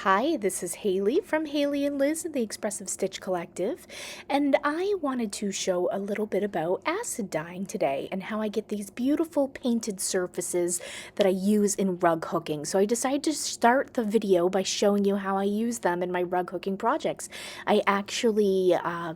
Hi, this is Hayley from Hayley and Liz and the Expressive Stitch Collective, and I wanted to show a little bit about acid dyeing today and how I get these beautiful painted surfaces that I use in rug hooking. So I decided to start the video by showing you how I use them in my rug hooking projects. I actually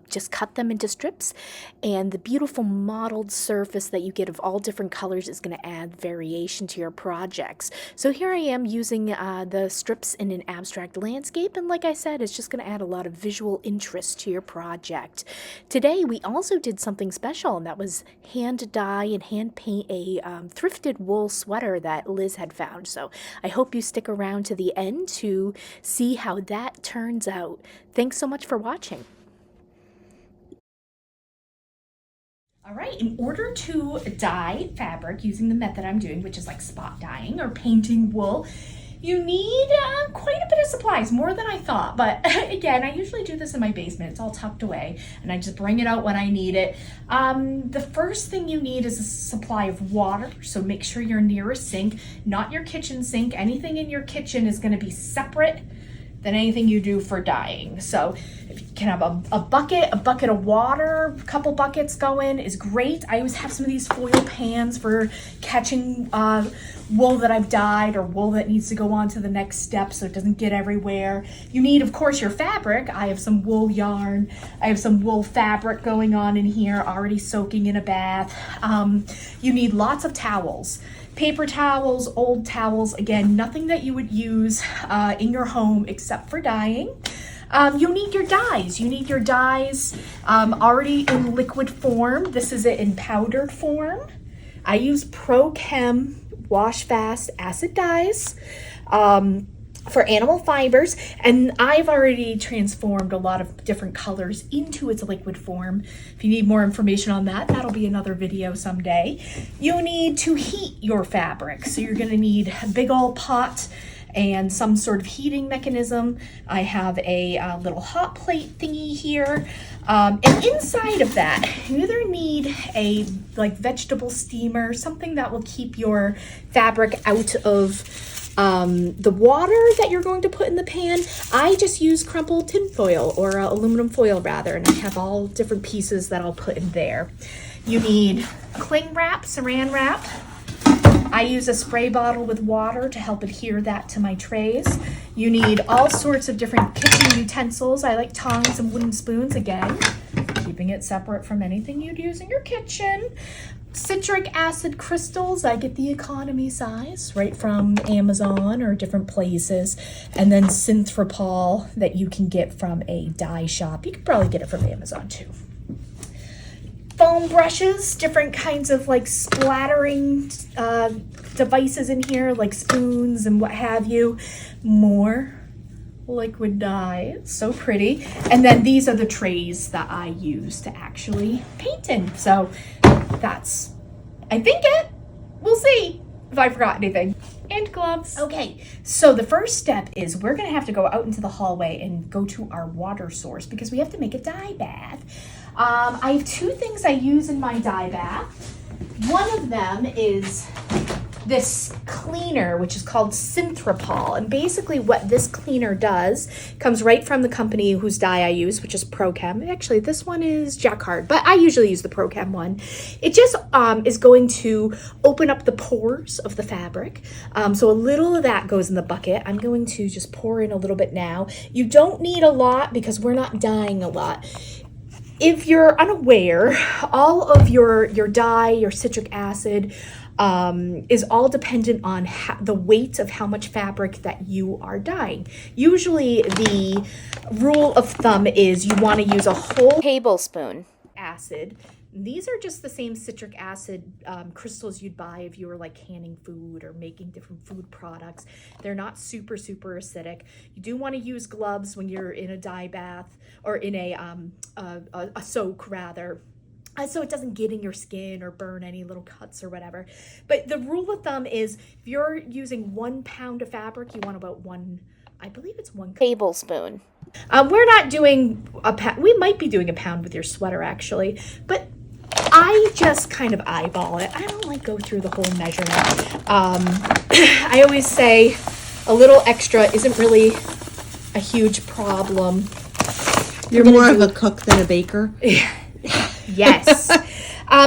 just cut them into strips, and the beautiful mottled surface that you get of all different colors is going to add variation to your projects. So here I am using the strips in an abstract landscape, and like I said, it's just going to add a lot of visual interest to your project. Today we also did something special, and that was hand dye and hand paint a thrifted wool sweater that Liz had found. So I hope you stick around to the end to see how that turns out. Thanks so much for watching. All right, in order to dye fabric using the method I'm doing, which is like spot dyeing or painting wool, you need quite a bit of supplies, more than I thought. But again, I usually do this in my basement. It's all tucked away, and I just bring it out when I need it. The first thing you need is a supply of water, so make sure you're near a sink, not your kitchen sink. Anything in your kitchen is going to be separate than anything you do for dyeing. So if you can have a bucket of water, a couple buckets going is great. I always have some of these foil pans for catching wool that I've dyed or wool that needs to go on to the next step so it doesn't get everywhere. You need, of course, your fabric. I have some wool yarn. I have some wool fabric going on in here, already soaking in a bath. You need lots of towels. Paper towels, old towels, again, nothing that you would use in your home except for dyeing. You need your dyes. You need your dyes already in liquid form. This is it in powdered form. I use Prochem Washfast Acid Dyes for animal fibers, and I've already transformed a lot of different colors into its liquid form. If you need more information on that, that'll be another video someday. You need to heat your fabric, so you're going to need a big old pot and some sort of heating mechanism. I have a little hot plate thingy here, and inside of that you either need a vegetable steamer, something that will keep your fabric out of the water that you're going to put in the pan. I just use crumpled tin foil, or aluminum foil rather, and I have all different pieces that I'll put in there. You need cling wrap, saran wrap. I use a spray bottle with water to help adhere that to my trays. You need all sorts of different kitchen utensils. I like tongs and wooden spoons, again, keeping it separate from anything you'd use in your kitchen. Citric acid crystals, I get the economy size right from Amazon or different places. And then synthropol that you can get from a dye shop. You could probably get it from Amazon too. Foam brushes, different kinds of splattering devices in here, like spoons and what have you. More liquid dye, so pretty. And then these are the trays that I use to actually paint in. So that's, I think it. We'll see if I forgot anything. And gloves. Okay, so the first step is we're gonna have to go out into the hallway and go to our water source because we have to make a dye bath. I have two things I use in my dye bath. One of them is this cleaner, which is called synthropol. And basically what this cleaner does comes right from the company whose dye I use, which is Prochem. Actually, this one is Jacquard, but I usually use the Prochem one. It just is going to open up the pores of the fabric. So a little of that goes in the bucket. I'm going to just pour in a little bit now. You don't need a lot because we're not dyeing a lot. If you're unaware, all of your dye, your citric acid, is all dependent on the weight of how much fabric that you are dyeing. Usually the rule of thumb is you want to use a whole tablespoon acid. These are just the same citric acid crystals you'd buy if you were canning food or making different food products. They're not super acidic. You do want to use gloves when you're in a dye bath or in a soak rather, so it doesn't get in your skin or burn any little cuts or whatever. But the rule of thumb is if you're using 1 pound of fabric, you want about I believe it's 1 tablespoon. We're not doing a pound. We might be doing a pound with your sweater actually, but I just kind of eyeball it. I don't go through the whole measurement. I always say a little extra isn't really a huge problem. You're more of a cook than a baker. Yes.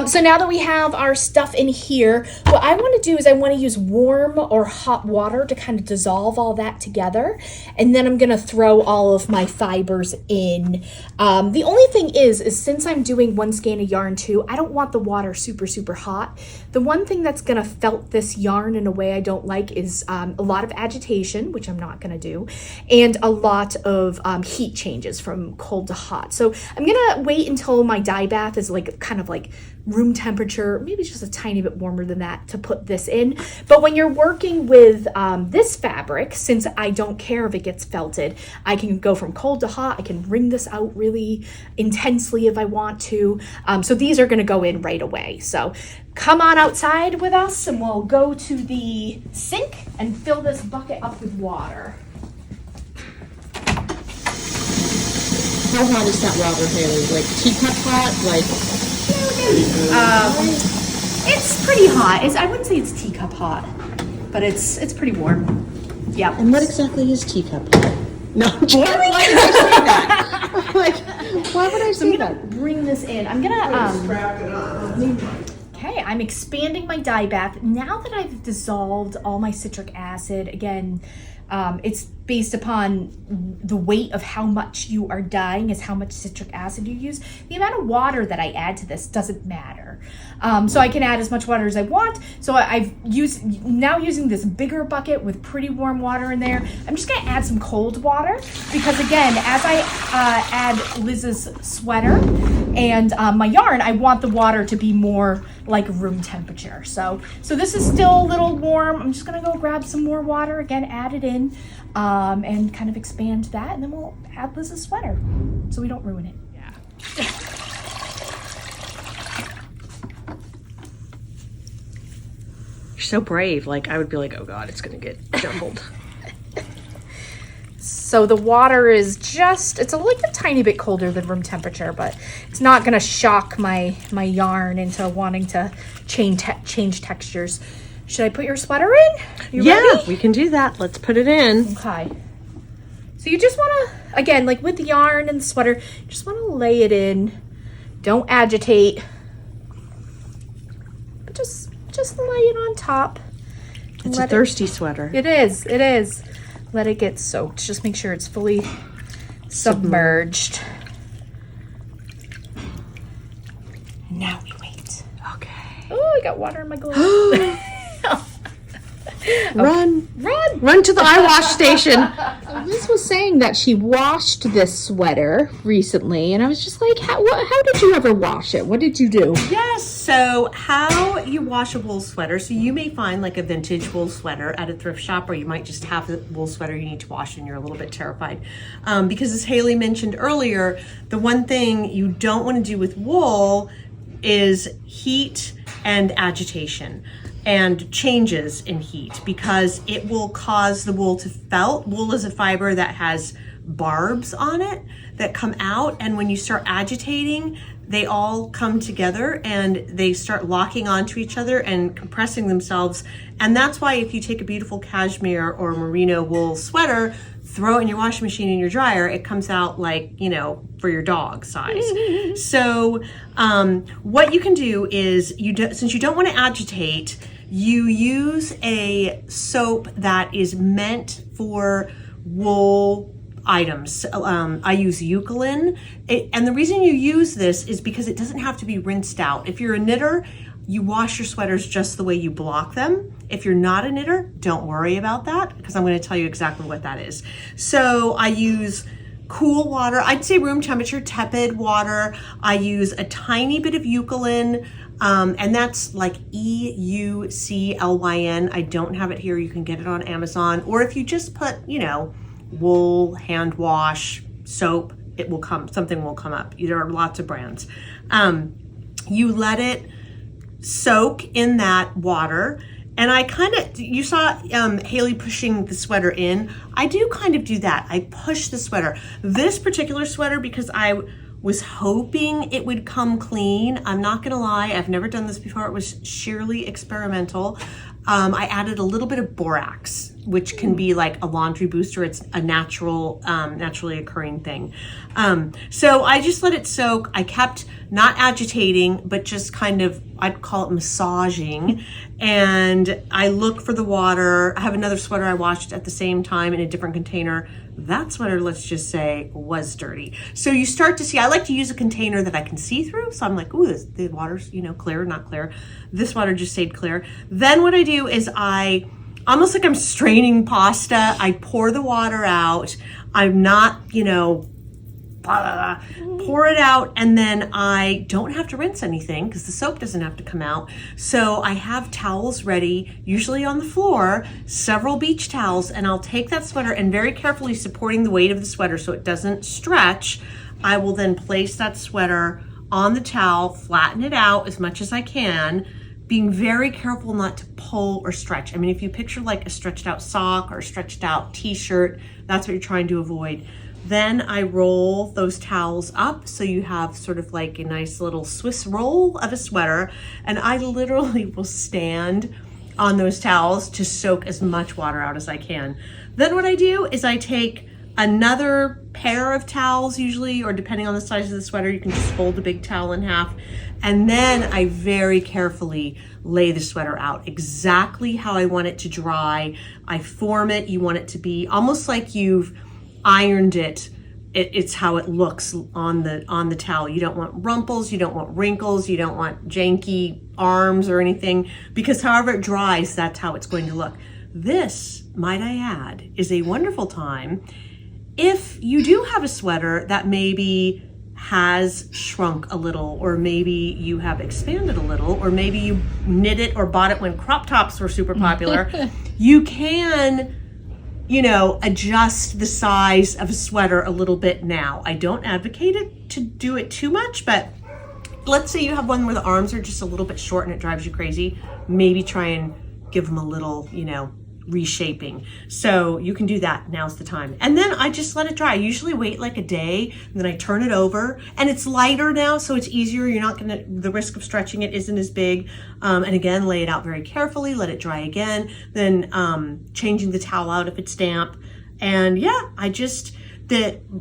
So now that we have our stuff in here, what I want to do is I want to use warm or hot water to kind of dissolve all that together. And then I'm going to throw all of my fibers in. The only thing is since I'm doing one skein of yarn too, I don't want the water super, super hot. The one thing that's going to felt this yarn in a way I don't like is a lot of agitation, which I'm not going to do, and a lot of heat changes from cold to hot. So I'm going to wait until my dye bath is like kind of like room temperature, maybe just a tiny bit warmer than that, to put this in. But when you're working with this fabric, since I don't care if it gets felted, I can go from cold to hot. I can wring this out really intensely if I want to. So these are going to go in right away. So come on outside with us and we'll go to the sink and fill this bucket up with water. How hot is that water, Hayley? Like teacup hot? Like it's pretty hot. I wouldn't say it's teacup hot, but it's pretty warm. Yeah. And what exactly is teacup hot? No, why would I say that? Like, why would I say that? I'm gonna bring this in. I'm gonna okay, I'm expanding my dye bath. Now that I've dissolved all my citric acid, again, it's based upon the weight of how much you are dyeing is how much citric acid you use. The amount of water that I add to this doesn't matter. So I can add as much water as I want. So I've using this bigger bucket with pretty warm water in there. I'm just gonna add some cold water because again, as I add Liz's sweater and my yarn, I want the water to be more like room temperature. So this is still a little warm. I'm just gonna go grab some more water, again, add it in, and kind of expand that, and then we'll add Liz's sweater so we don't ruin it. Yeah. You're so brave. Like, I would be like, oh God, it's gonna get jumbled. So the water is it's like a tiny bit colder than room temperature, but it's not gonna shock my yarn into wanting to change textures. Should I put your sweater in? You ready? We can do that. Let's put it in. Okay. So you just wanna, again, like with the yarn and the sweater, you just wanna lay it in. Don't agitate. But just lay it on top. It's a thirsty sweater. It is. Let it get soaked. Just make sure it's fully submerged. And now we wait. Okay. Oh, I got water in my gloves. Run to the eye wash station. Liz was saying that she washed this sweater recently, and I was just like, how did you ever wash it? What did you do? Yes, so how you wash a wool sweater. So you may find like a vintage wool sweater at a thrift shop, or you might just have a wool sweater you need to wash and you're a little bit terrified. Because as Hayley mentioned earlier, the one thing you don't want to do with wool is heat and agitation and changes in heat, because it will cause the wool to felt. Wool is a fiber that has barbs on it that come out, and when you start agitating, they all come together and they start locking onto each other and compressing themselves. And that's why if you take a beautiful cashmere or merino wool sweater, throw it in your washing machine and your dryer, it comes out like, for your dog size. So what you can do is, since you don't want to agitate, you use a soap that is meant for wool items. I use Eucalyptus, and the reason you use this is because it doesn't have to be rinsed out. If you're a knitter, you wash your sweaters just the way you block them. If you're not a knitter, don't worry about that, because I'm going to tell you exactly what that is. So I use cool water. I'd say room temperature, tepid water. I use a tiny bit of Eucalyptus, and that's like EUCLYN. I don't have it here. You can get it on Amazon, or if you just put, wool hand wash soap, something will come up. There are lots of brands. You let it soak in that water, and you saw Hayley pushing the sweater in. I do kind of do that. I push the sweater. This particular sweater, because I was hoping it would come clean. I'm not gonna lie, I've never done this before. It was sheerly experimental. I added a little bit of borax, which can be like a laundry booster. It's a natural, naturally occurring thing. So I just let it soak. I kept not agitating, but just kind of, I'd call it massaging. And I look for the water. I have another sweater I washed at the same time in a different container. That sweater, let's just say, was dirty. So you start to see, I like to use a container that I can see through. So I'm like, ooh, the water's, clear, not clear. This water just stayed clear. Then what I do is almost like I'm straining pasta, I pour the water out. I'm not, pour it out, and then I don't have to rinse anything because the soap doesn't have to come out. So I have towels ready, usually on the floor, several beach towels, and I'll take that sweater and very carefully supporting the weight of the sweater so it doesn't stretch, I will then place that sweater on the towel, flatten it out as much as I can, being very careful not to pull or stretch. I mean, if you picture like a stretched out sock or a stretched out t-shirt, that's what you're trying to avoid. Then I roll those towels up so you have sort of like a nice little Swiss roll of a sweater, and I literally will stand on those towels to soak as much water out as I can. Then what I do is I take another pair of towels usually, or depending on the size of the sweater, you can just fold the big towel in half, and then I very carefully lay the sweater out exactly how I want it to dry. I form it. You want it to be almost like you've ironed it. It's how it looks on the towel. You don't want rumples, you don't want wrinkles, you don't want janky arms or anything, because however it dries, that's how it's going to look. This, might I add, is a wonderful time if you do have a sweater that maybe has shrunk a little, or maybe you have expanded a little, or maybe you knit it or bought it when crop tops were super popular. You can adjust the size of a sweater a little bit now. I don't advocate it to do it too much, but let's say you have one where the arms are just a little bit short and it drives you crazy. Maybe try and give them a little, reshaping. So you can do that. Now's the time. And then I just let it dry. I usually wait like a day, and then I turn it over, and it's lighter now, so it's easier. You're not gonna, the risk of stretching it isn't as big. And again, lay it out very carefully, let it dry again, then changing the towel out if it's damp. And yeah,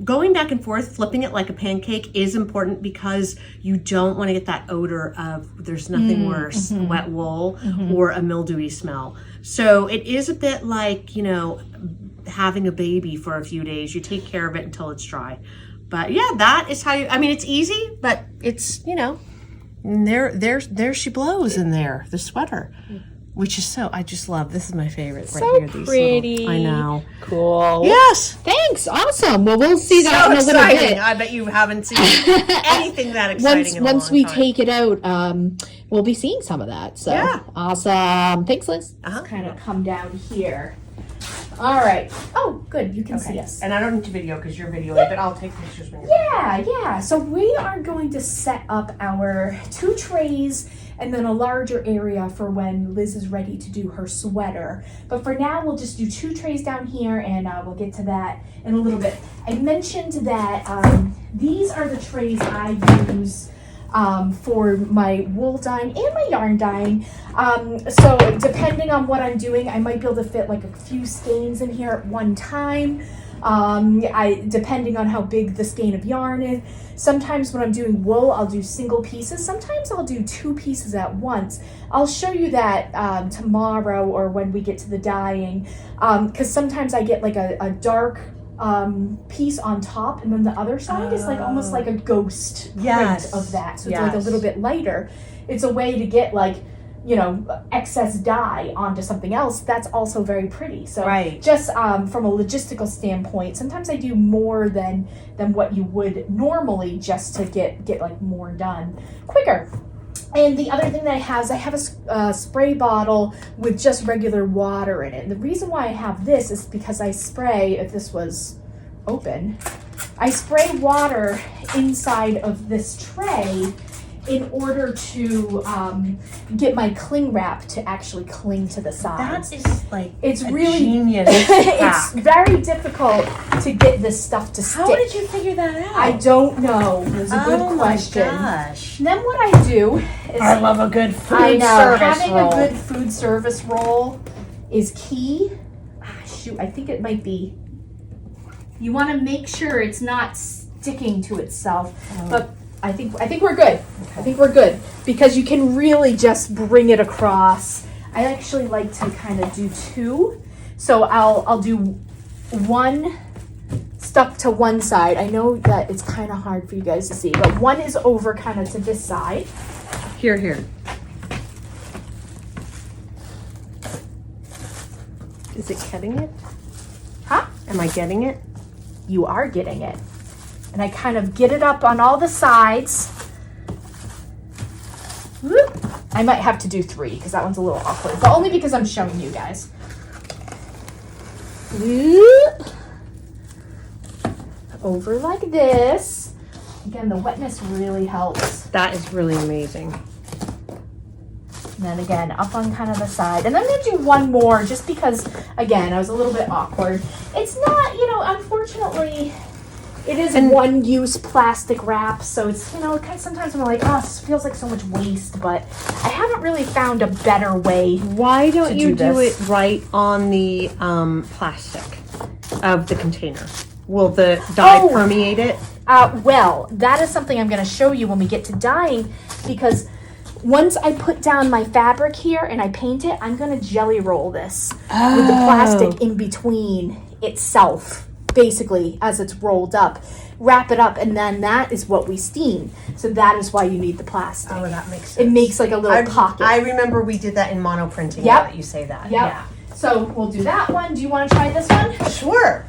going back and forth, flipping it like a pancake is important, because you don't want to get that odor of, there's nothing worse, wet wool or a mildewy smell. So it is a bit like, having a baby for a few days. You take care of it until it's dry. But yeah, that is how it's easy, but it's, and there she blows in there, the sweater. Which is I just love, this is my favorite right here. These pretty. I know. Cool. Yes. Thanks. Awesome. Well, we'll see that in a little bit. I bet you haven't seen anything that exciting in a long Once we time. take it out, we'll be seeing some of that. So yeah. Awesome. Thanks, Liz. Kind of come down here. All right. Oh, good. You can see us. And I don't need to video because you're videoing, but I'll take pictures when you're Yeah. So we are going to set up our 2 trays and then a larger area for when Liz is ready to do her sweater. But for now, we'll just do 2 trays down here, and we'll get to that in a little bit. I mentioned that these are the trays I use for my wool dyeing and my yarn dyeing. So depending on what I'm doing, I might be able to fit like a few skeins in here at one time. Depending on how big the skein of yarn is. Sometimes when I'm doing wool, I'll do single pieces. Sometimes I'll do 2 pieces at once. I'll show you that tomorrow or when we get to the dyeing, because sometimes I get like a dark piece on top, and then the other side is like almost like a ghost print of that. So it's like a little bit lighter. It's a way to get like, excess dye onto something else. That's also very pretty. So just from a logistical standpoint, sometimes I do more than what you would normally, just to get like more done quicker. And the other thing that I have is a spray bottle with just regular water in it. And the reason why I have this is because I spray, if this was open, I spray water inside of this tray in order to get my cling wrap to actually cling to the sides. That is like it's really genius. It's very difficult to get this stuff to stick. How did you figure that out? I don't know. It's a good question. My gosh. Then what I do I love a good food I know, service having roll. a good food service roll is key. Shoot, I think it might be. You want to make sure it's not sticking to itself, but I think we're good. Okay. I think we're good because you can really just bring it across. I actually like to kind of do two, so I'll do one stuck to one side. I know that it's kind of hard for you guys to see, but one is over kind of to this side. Here. Is it getting it? Huh? Am I getting it? You are getting it. And I kind of get it up on all the sides. Whoop. I might have to do three because that one's a little awkward, but only because I'm showing you guys. Whoop. Over like this. Again, the wetness really helps. That is really amazing. And then again, up on kind of the side. And I'm going to do one more just because, again, I was a little bit awkward. It's not, unfortunately, it is one-use plastic wrap. So it's, sometimes I'm like, oh, this feels like so much waste. But I haven't really found a better way. Why don't you do this. it right on the plastic of the container? Will the dye permeate it? Well, that is something I'm going to show you when we get to dyeing because once I put down my fabric here and I paint it, I'm going to jelly roll this with the plastic in between itself, basically, as it's rolled up. Wrap it up, and then that is what we steam. So that is why you need the plastic. Oh, that makes sense. It makes like a little pocket. I remember we did that in monoprinting. Yep. Now that you say that. Yep. Yeah. So we'll do that one. Do you want to try this one? Sure.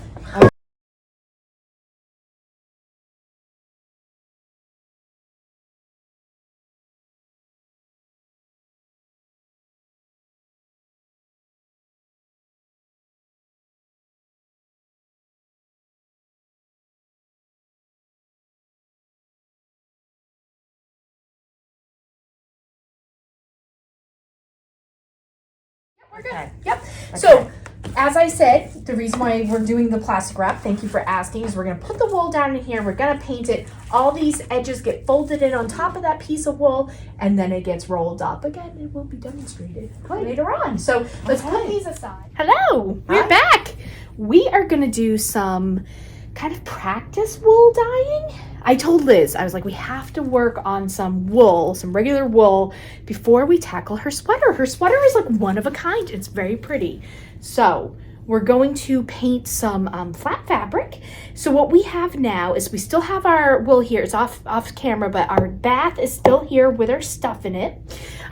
We're good. Yep. So, as I said, the reason why we're doing the plastic wrap, thank you for asking, is we're going to put the wool down in here. We're going to paint it. All these edges get folded in on top of that piece of wool, and then it gets rolled up. Again, it will be demonstrated later on. So, let's put these aside. Hello. We're back. We are going to do some kind of practice wool dyeing. I told Liz, I was like, we have to work on some wool, some regular wool, before we tackle her sweater. Her sweater is like one of a kind. It's very pretty. So we're going to paint some flat fabric. So what we have now is we still have our wool here. It's off camera, but our bath is still here with our stuff in it.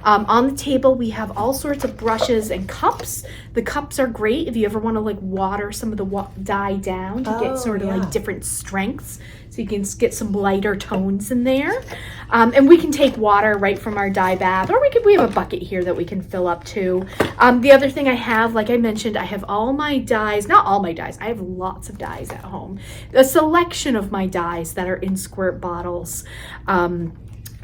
On the table, we have all sorts of brushes and cups. The cups are great if you ever want to like water some of the dye down to get sort of like different strengths. So you can get some lighter tones in there. And we can take water right from our dye bath, or we have a bucket here that we can fill up too. The other thing I have, like I mentioned, I have all my dyes, not all my dyes, I have lots of dyes at home. A selection of my dyes that are in squirt bottles.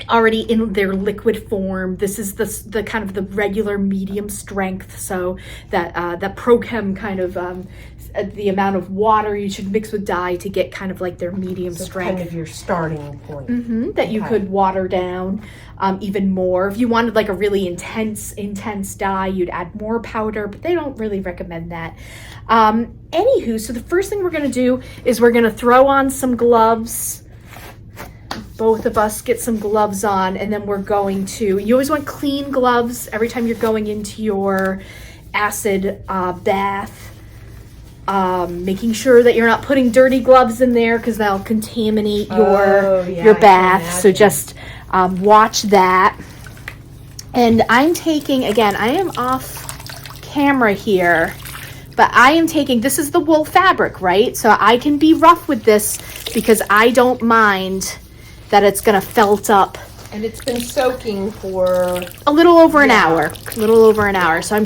Already in their liquid form. This is the kind of the regular medium strength, so that that Prochem kind of the amount of water you should mix with dye to get kind of like their medium strength. Kind of your starting point. That you could water down even more. If you wanted like a really intense dye, you'd add more powder, but they don't really recommend that. Anywho, so the first thing we're gonna do is we're gonna throw on some gloves. Both of us get some gloves on, and then we're going to, you always want clean gloves every time you're going into your acid bath. Making sure that you're not putting dirty gloves in there because that'll contaminate your bath. So just watch that. And I'm taking, again, I am off camera here, but I am taking, this is the wool fabric, right? So I can be rough with this because I don't mind that it's gonna felt up. And it's been soaking for a little over an hour. So I'm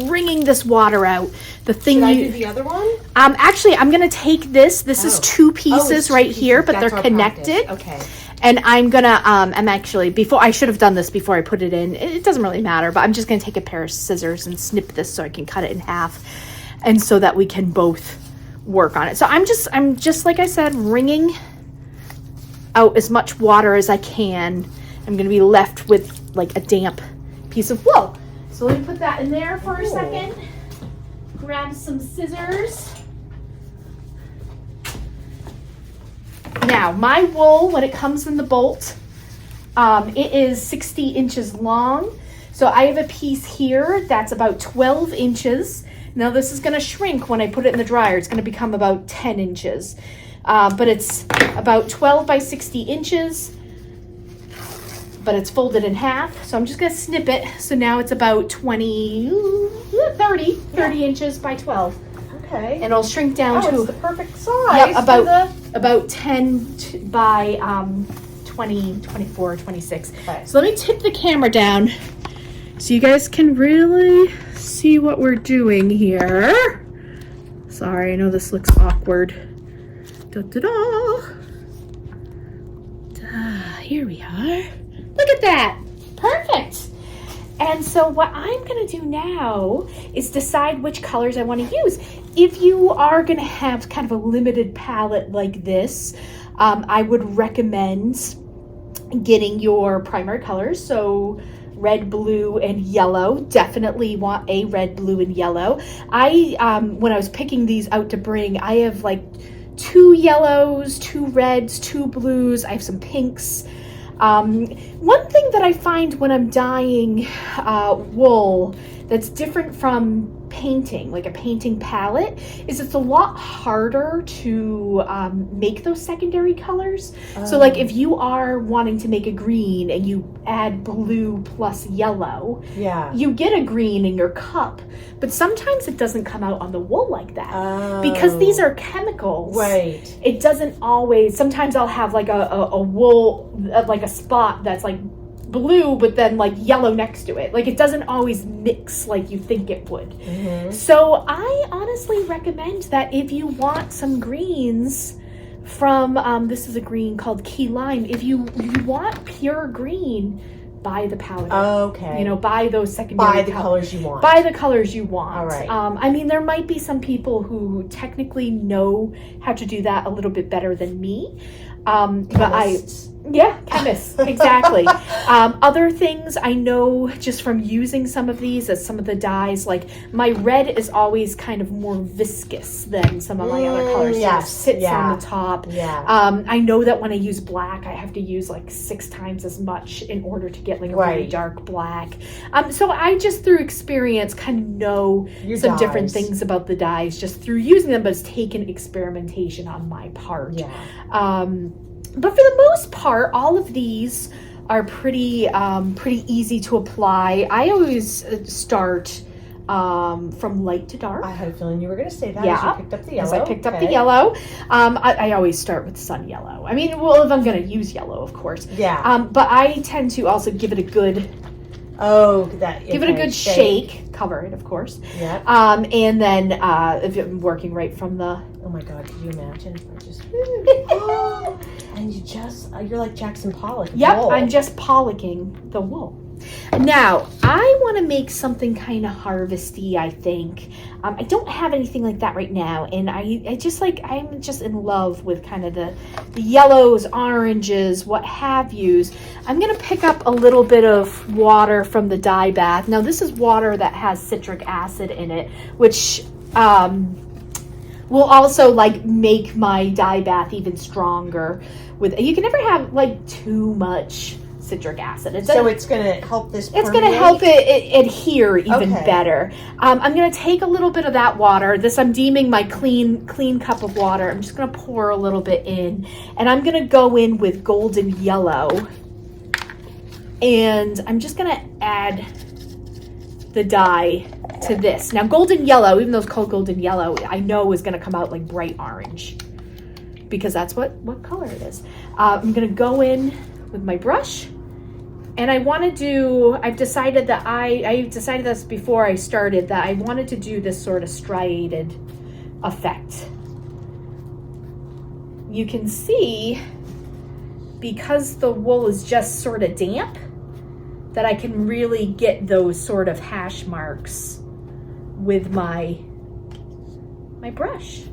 wringing this water out. The thing Should I do the other one? Actually, I'm gonna take this. This is two pieces right here, but they're connected. Practice. Okay. And I'm gonna, I'm actually, before, I should have done this before I put it in. It doesn't really matter, but I'm just gonna take a pair of scissors and snip this so I can cut it in half. And so that we can both work on it. So I'm just like I said, wringing out as much water as I can. I'm going to be left with like a damp piece of wool. So let me put that in there for a second. Grab some scissors. Now, my wool, when it comes in the bolt, it is 60 inches long. So I have a piece here that's about 12 inches. Now this is gonna shrink when I put it in the dryer. It's gonna become about 10 inches. But it's about 12 by 60 inches, but it's folded in half. So I'm just gonna snip it. So now it's about 30 inches by 12. Okay. And it'll shrink down to it's the perfect size. Yep, about 10 by 20, 24, 26. Okay. So let me tip the camera down so you guys can really see what we're doing here. Sorry, I know this looks awkward. Here we are. Look at that. Perfect. And so what I'm going to do now is decide which colors I want to use. If you are going to have kind of a limited palette like this, I would recommend getting your primary colors. So red, blue, and yellow. Definitely want a red, blue, and yellow. When I was picking these out to bring, I have like 2 yellows, 2 reds, 2 blues. I have some pinks. One thing that I find when I'm dyeing wool that's different from painting, like a painting palette, is it's a lot harder to make those secondary colors. So like if you are wanting to make a green and you add blue plus yellow, you get a green in your cup, but sometimes it doesn't come out on the wool like that because these are chemicals. Right. It doesn't always, sometimes I'll have like a wool, like a spot that's like blue but then like yellow next to it. Like it doesn't always mix like you think it would. So I honestly recommend that if you want some greens from this is a green called Key Lime. If you want pure green, buy the powder. Okay. You know, buy those secondary Buy the colors you want. Buy the colors you want. All right. I mean, there might be some people who technically know how to do that a little bit better than me. Chemists, exactly. Other things I know just from using some of these as some of the dyes, like my red is always kind of more viscous than some of my other colors. So it sits on the top. I know that when I use black, I have to use like 6 times as much in order to get like a really dark black. So I just through experience kind of know some different things about the dyes just through using them, but it's taken experimentation on my part. But for the most part, all of these are pretty easy to apply. I always start from light to dark. I had a feeling you were going to say that as you picked up the yellow. As I picked up the yellow. I always start with sun yellow. I mean, well, if I'm going to use yellow, of course. But I tend to also give it a good give it a good shake. Cover it, of course. And then if I'm working right from the... Oh my God, could you imagine? And you're like Jackson Pollock. Yep, I'm just policking the wool. Now, I want to make something kind of harvesty, I think. I don't have anything like that right now, and I'm just in love with kind of the yellows, oranges, what have yous. I'm going to pick up a little bit of water from the dye bath. Now, this is water that has citric acid in it, which will also like make my dye bath even stronger. You can never have like too much citric acid. So it's going to help this permeate? It's going to help it adhere even better. I'm going to take a little bit of that water. I'm deeming my clean cup of water. I'm just going to pour a little bit in, and I'm going to go in with golden yellow, and I'm just going to add the dye to this. Now, golden yellow, even though it's called golden yellow, I know is going to come out like bright orange because that's what color it is. I'm going to go in with my brush, and I've decided that I decided this before I started, that I wanted to do this sort of striated effect. You can see, because the wool is just sort of damp, that I can really get those sort of hash marks with my brush.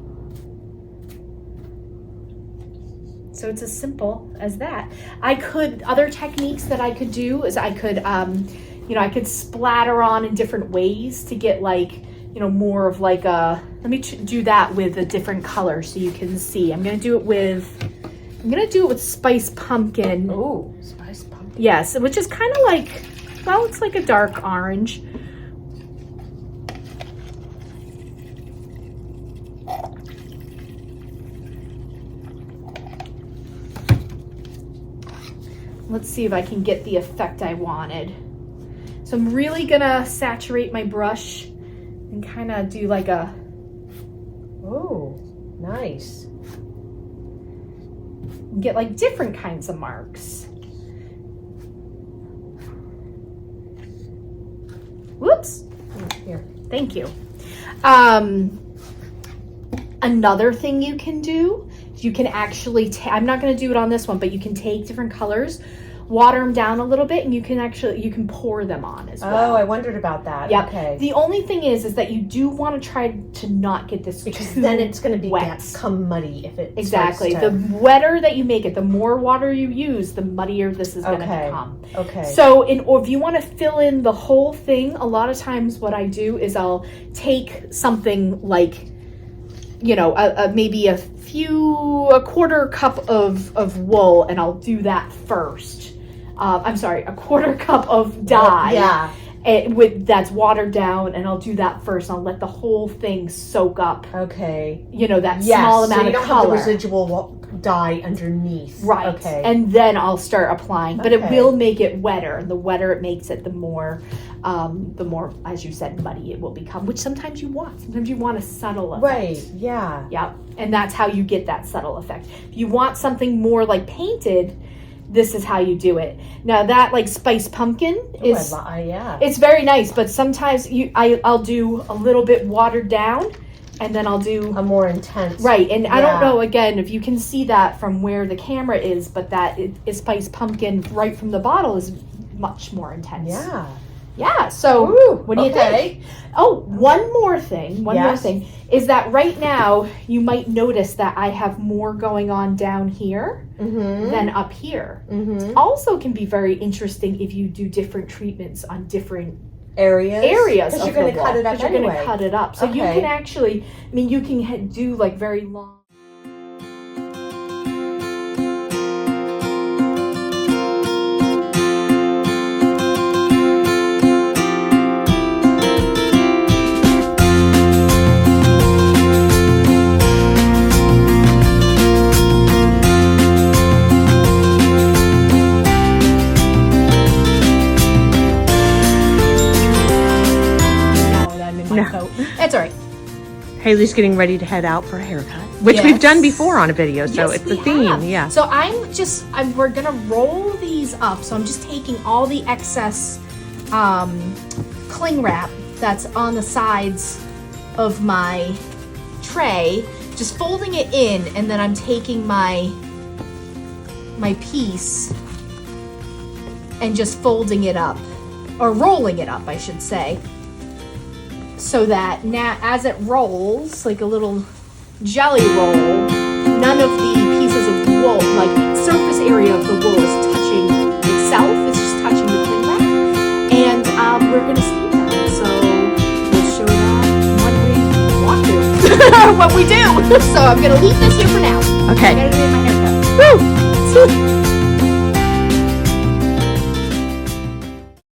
So it's as simple as that. Other techniques that I could do is I could, I could splatter on in different ways to get like, more of like a, let me do that with a different color so you can see. I'm going to do it with spice pumpkin. Oh, spice pumpkin. Yes, which is kind of like, well, it's like a dark orange. Let's see if I can get the effect I wanted. So I'm really gonna saturate my brush and kind of do like a, oh, nice. get like different kinds of marks. Whoops. Here. Thank you. Another thing you can do, you can actually, I'm not going to do it on this one, but you can take different colors, water them down a little bit, and you can pour them on as well. Oh, I wondered about that. Yep. Okay. The only thing is that you do want to try to not get this Because too then it's going to wet. become muddy if it Exactly. starts to... The wetter that you make it, the more water you use, the muddier this is going to become. Okay. So if you want to fill in the whole thing, a lot of times what I do is I'll take something like, maybe a quarter cup of wool, and I'll do that first. A quarter cup of dye. Yeah. That's watered down, and I'll do that first. I'll let the whole thing soak up. Okay. That small amount so you of don't color. have the residual dye underneath. Right. Okay. And then I'll start applying, but it Okay. will make it wetter. And the wetter it makes it, the more, as you said, muddy it will become, which sometimes you want. Sometimes you want a subtle effect. Right. Yeah. Yep. And that's how you get that subtle effect. If you want something more like painted, this is how you do it. Now that like spice pumpkin is, yeah. it's very nice, but sometimes I'll do a little bit watered down, and then I'll do a more intense. right. And I don't Yeah. know again if you can see that from where the camera is, but that is spice pumpkin right from the bottle is much more intense. Yeah. Yeah. So Ooh, what do you think? Oh, one more thing is that right now you might notice that I have more going on down here than up here. Also can be very interesting if you do different treatments on different areas of you're going the to wall, cut it up 'cause you're anyway. going to cut it up. So you Okay. can actually, you can do like very long. That's all right. Hayley's getting ready to head out for a haircut, which we've done before on a video, so Yes, it's a we theme. have. Yeah. So we're gonna roll these up. So I'm just taking all the excess cling wrap that's on the sides of my tray, just folding it in, and then I'm taking my piece and just folding it up, or rolling it up, I should say. So that now as it rolls, like a little jelly roll, none of the pieces of wool, like surface area of the wool is touching itself, it's just touching the cling wrap. And we're gonna steam them. So we'll show that when we want to, what we do. So I'm gonna leave this here for now. Okay. I gotta do my haircut. Woo!